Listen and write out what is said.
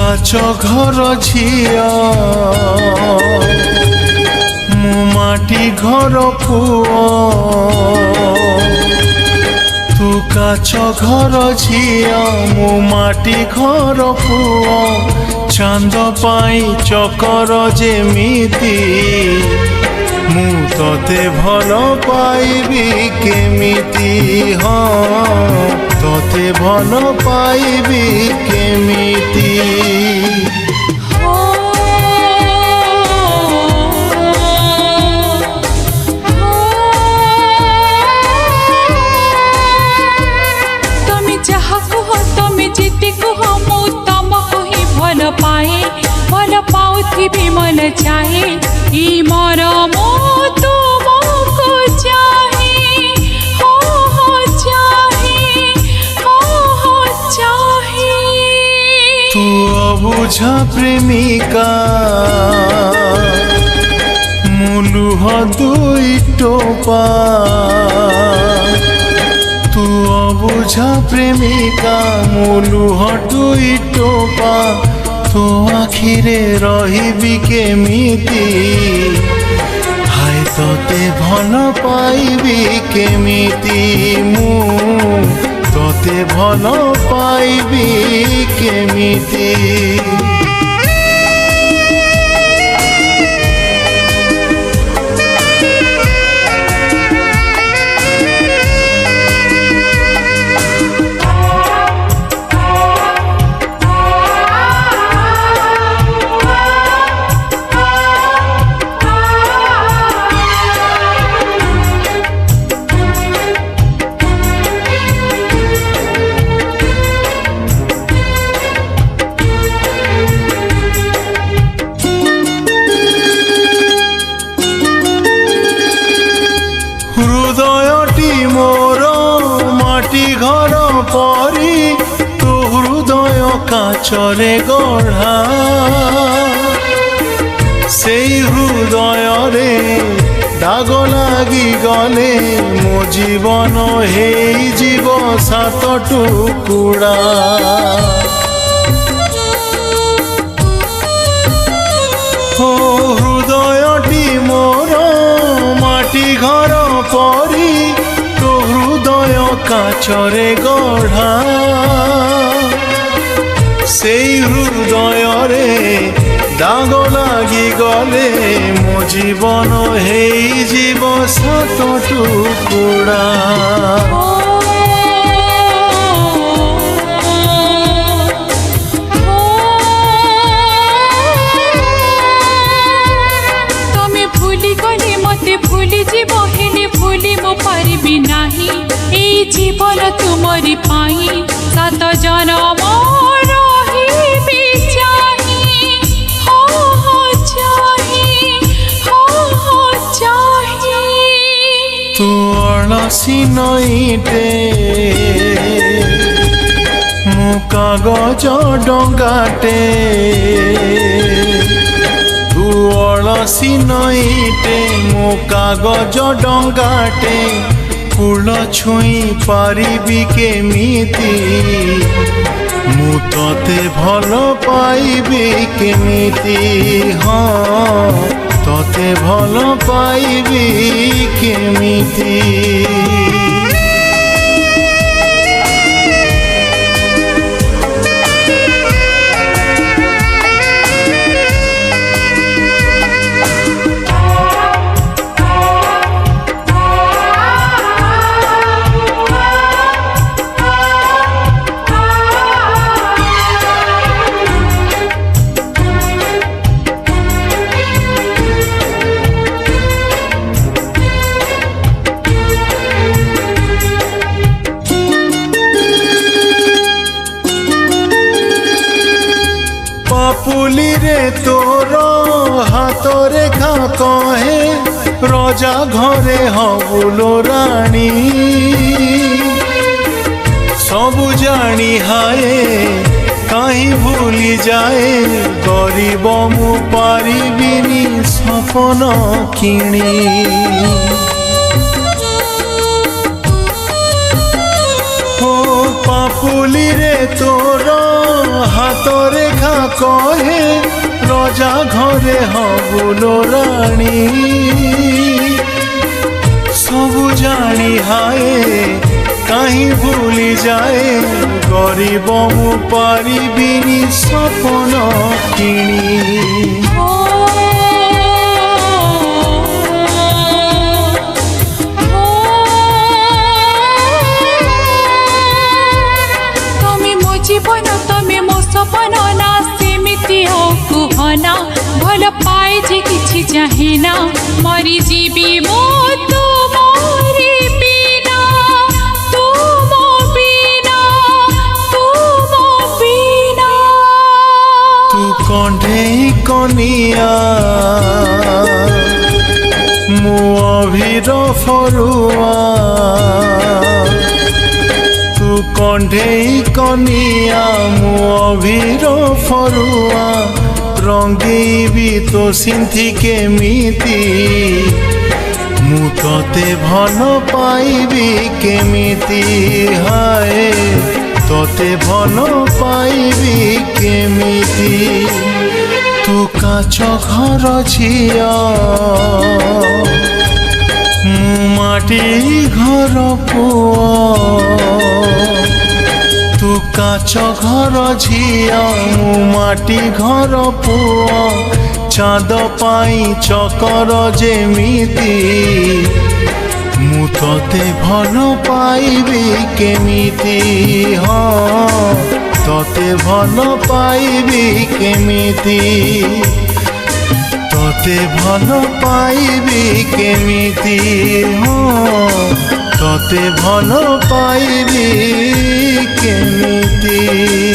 କାଚ ଘର ଝିଅ ମୁଁ ମାଟି ଘର ପୁଅ ତୁ କାଚ ଘର ଝିଅ ମୁଁ ମାଟି ଘର ପୁଅ ଚାନ୍ଦ ପାଇଁ ଚକର ଯେମିତି ମୁଁ ତତେ ଭଲ ପାଇବି କେମିତି ହଁ ତତେ ଭଲ ପାଇବି କେମିତି ତମେ ଯାହା କୁହ ତମେ ଯେତେ କୁହ ମୁଁ ତମକୁ ହିଁ ଭଲ ପାଏ ଭଲ ପାଉଥିବି ମନ ଚାହେ ଇ ମରମ ତୁମକୁ ଚାହେ ହୋ ହୋ ଚାହେ ହୋ ହୋ ଚାହେ ତୁ ଅବୁଝା ପ୍ରେମିକା ମୁଁ ଲୁହ ଦୁଇ ଟୋପା ତୁ ଅବୁଝା ପ୍ରେମିକା ମୁଁ ଲୁହ ଦୁଇ ଟୋପା ତୋ ଆଖିରେ ରହିବି କେମିତି ହାୟ ତତେ ଭଲ ପାଇବି କେମିତି ମୁଁ ତତେ ଭଲ ପାଇବି କେମିତି হৃদয়টি মোর মাটি ঘর পরি তো হৃদয় কাচরে গড়া সেই হৃদয়রে দাগ লাগি গলে মো জীবন হেই জীব সাত টুকুড়া ও হৃদয়টি মোর মাটি ঘর পরি তো হৃদয় কাচরে গড়া সেই হৃদয়রে দাগ লাগি গলে মো জীবন হেই জীব সাত টুকুড়া ভুলি যাব হেলে ভুলি মো পারিবি নাহি এই জীবন তুমরি পাই সাত জনম রহিবি চাহি হো হো চাহি হো হো চাহি তু অଳସି নইটে মু কাগজ ডঙ্গাটে ଅଳସି ନଇଟେ ମୋ କାଗଜ ଡଙ୍ଗାଟେ କୂଳ ଛୁଇଁ ପାରିବି କେମିତି ମୁଁ ତତେ ଭଲ ପାଇବି କେମିତି ହଁ ତତେ ଭଲ ପାଇବି କେମିତି पापुली रे तोर हाथ रेखा कहे रजा घरे हबुलो रानी सबु जानी हाए कहीं भूली जाए गरीब मु पारिबिनी सपन किणी हो पापुली रे तोर हाथ रेखा जा घरे हबुलो राणी सबु जानी हाय कहीं भूली जाए गरीब मु पारिबिनी सपन किणी जीवन तमे मो सपन ना सेमिति हो कुहना भल पाए जे किछि चाहेना मरी जीवी मो तुमरी बिना तुम बिना तू कंढे कनिया मु अभिर फरुआ कंढे कनिया मु अभिर फरुआ रंगेबी तो सिंथी केमिति मु तोते भल पाइबी केमिति हाय तोते भल पाइबी केमिति तू काच घर झिया माटी घर पुआ तू काच घर झिया मु माटी घर पुआ चाँद पाई चकर जेमिति मु तोते भल पाइबी केमिति हाँ तोते भल पाइबी केमिति तोते भल पाइबी केमिति हाँ तोते भल पाइबी केमिति।